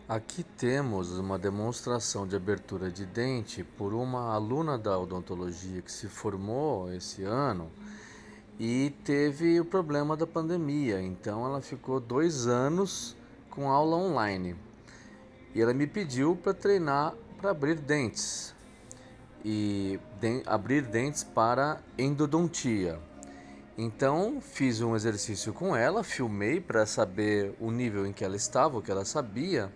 Aqui temos uma demonstração de abertura de dente por uma aluna da odontologia que se formou esse ano e teve o problema da pandemia, então ela ficou 2 anos com aula online. E ela me pediu para treinar para abrir dentes e abrir dentes para endodontia. Então fiz um exercício com ela, filmei para saber o nível em que ela estava, o que ela sabia,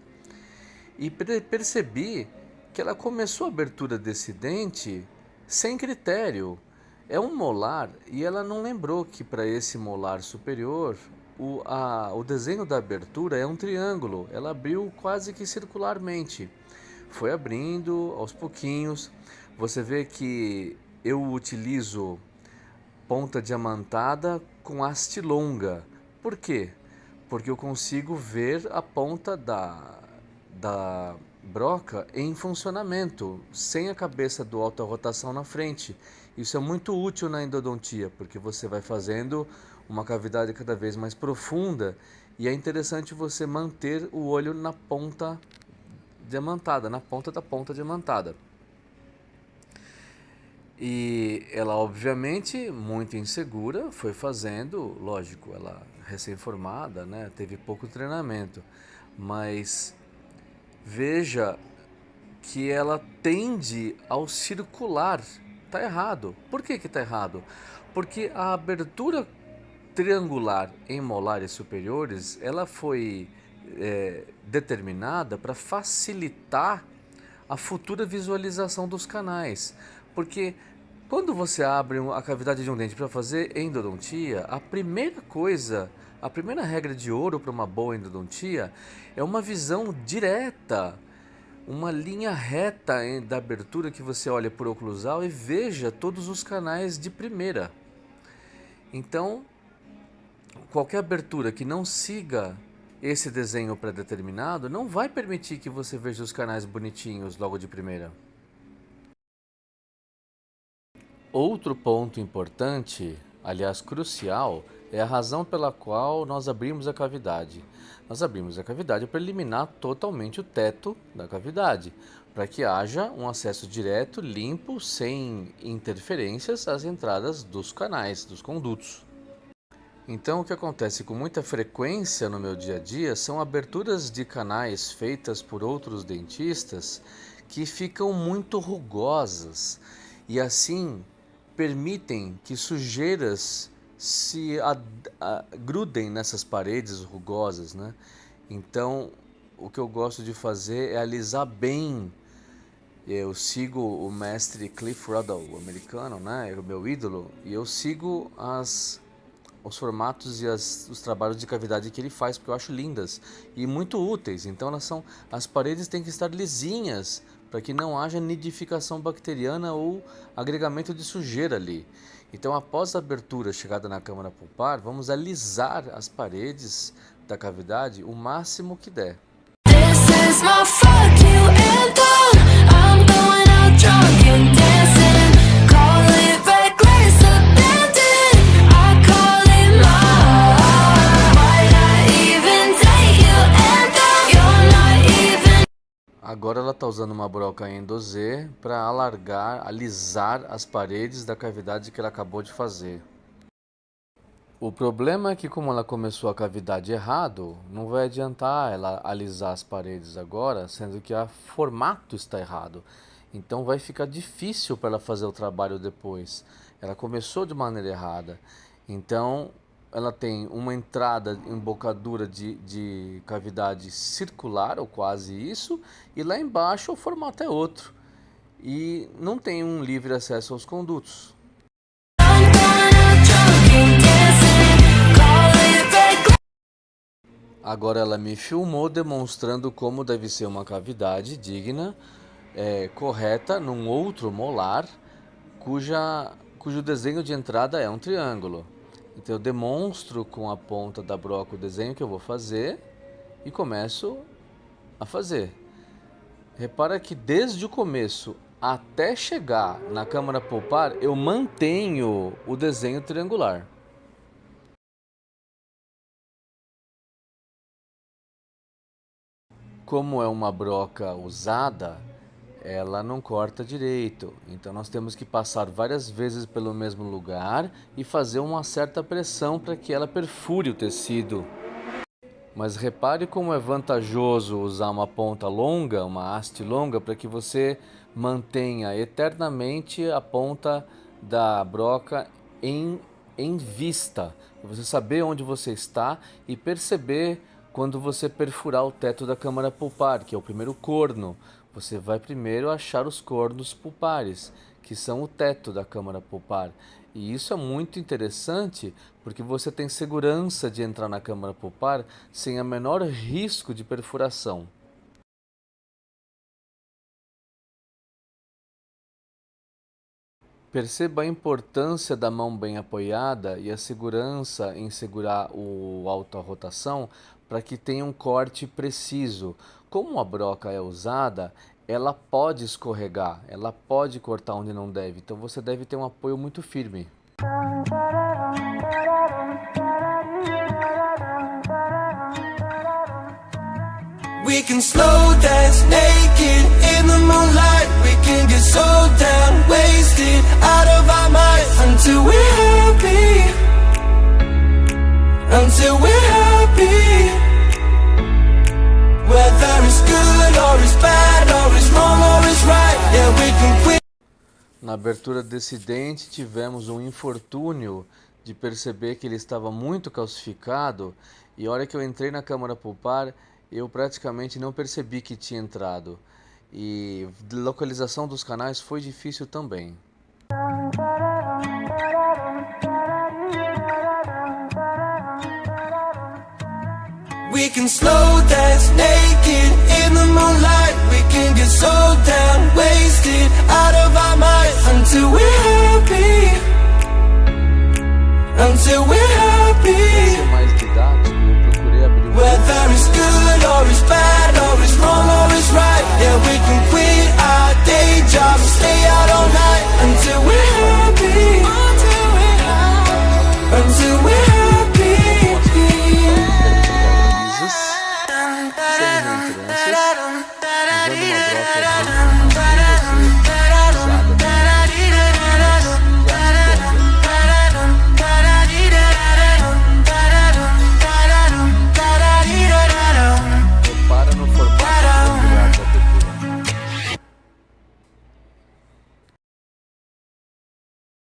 e percebi que ela começou a abertura desse dente sem critério. É um molar e ela não lembrou que para esse molar superior o desenho da abertura é um triângulo. Ela abriu quase que circularmente. Foi abrindo aos pouquinhos. Você vê que eu utilizo ponta diamantada com haste longa. Por quê? Porque eu consigo ver a ponta da broca em funcionamento, sem a cabeça do alta rotação na frente. Isso é muito útil na endodontia, porque você vai fazendo uma cavidade cada vez mais profunda e é interessante você manter o olho na ponta diamantada, na ponta da ponta diamantada. E ela, obviamente, muito insegura, foi fazendo, lógico, ela recém-formada, né, teve pouco treinamento, mas veja que ela tende ao circular. Tá errado. Por que que tá errado? Porque a abertura triangular em molares superiores, ela foi determinada para facilitar a futura visualização dos canais. Porque quando você abre a cavidade de um dente para fazer endodontia, a primeira regra de ouro para uma boa endodontia é uma visão direta, uma linha reta da abertura que você olha por oclusal e veja todos os canais de primeira. Então, qualquer abertura que não siga esse desenho pré-determinado não vai permitir que você veja os canais bonitinhos logo de primeira. Outro ponto importante, aliás crucial, é a razão pela qual nós abrimos a cavidade. Nós abrimos a cavidade para eliminar totalmente o teto da cavidade, para que haja um acesso direto, limpo, sem interferências às entradas dos canais, dos condutos. Então, o que acontece com muita frequência no meu dia a dia são aberturas de canais feitas por outros dentistas que ficam muito rugosas e assim permitem que sujeiras se grudem nessas paredes rugosas, né? Então, o que eu gosto de fazer é alisar bem. Eu sigo o mestre Cliff Ruddle, o americano, né? É o meu ídolo, e eu sigo os formatos e os trabalhos de cavidade que ele faz, porque eu acho lindas e muito úteis. Então as paredes têm que estar lisinhas para que não haja nidificação bacteriana ou agregamento de sujeira ali. Então, após a abertura chegada na câmara pulpar, vamos alisar as paredes da cavidade o máximo que der. This is my fuck you anthem. I'm going out drunk and dancing. Call it reckless abandon. I call it mine. Why'd I even date you anthem? You're not even. Agora ela está usando uma broca Endo Z para alisar as paredes da cavidade que ela acabou de fazer. O problema é que como ela começou a cavidade errado, não vai adiantar ela alisar as paredes agora, sendo que o formato está errado. Então vai ficar difícil para ela fazer o trabalho depois. Ela começou de maneira errada. Então ela tem uma entrada, embocadura de cavidade circular, ou quase isso, e lá embaixo o formato é outro. E não tem um livre acesso aos condutos. Agora ela me filmou demonstrando como deve ser uma cavidade digna, correta, num outro molar, cujo desenho de entrada é um triângulo. Então eu demonstro com a ponta da broca o desenho que eu vou fazer e começo a fazer. Repara que desde o começo até chegar na câmara pulpar, eu mantenho o desenho triangular. Como é uma broca usada, ela não corta direito. Então nós temos que passar várias vezes pelo mesmo lugar e fazer uma certa pressão para que ela perfure o tecido. Mas repare como é vantajoso usar uma ponta longa, uma haste longa, para que você mantenha eternamente a ponta da broca em vista. Você saber onde você está e perceber quando você perfurar o teto da câmara pulpar, que é o primeiro corno. Você vai primeiro achar os cornos pulpares, que são o teto da câmara pulpar. E isso é muito interessante porque você tem segurança de entrar na câmara pulpar sem o menor risco de perfuração. Perceba a importância da mão bem apoiada e a segurança em segurar o auto-rotação para que tenha um corte preciso. Como a broca é usada, ela pode escorregar, ela pode cortar onde não deve, então você deve ter um apoio muito firme. We can slow dance naked in the moonlight. We can get so down, wasted, out of our minds until we're happy. Until we're happy. Whether it's good or it's bad or it's wrong or it's right. Yeah, we can quit. Na abertura desse dente tivemos um infortúnio de perceber que ele estava muito calcificado e a hora que eu entrei na câmara pulpar eu praticamente não percebi que tinha entrado e a localização dos canais foi difícil também. We can slow dance naked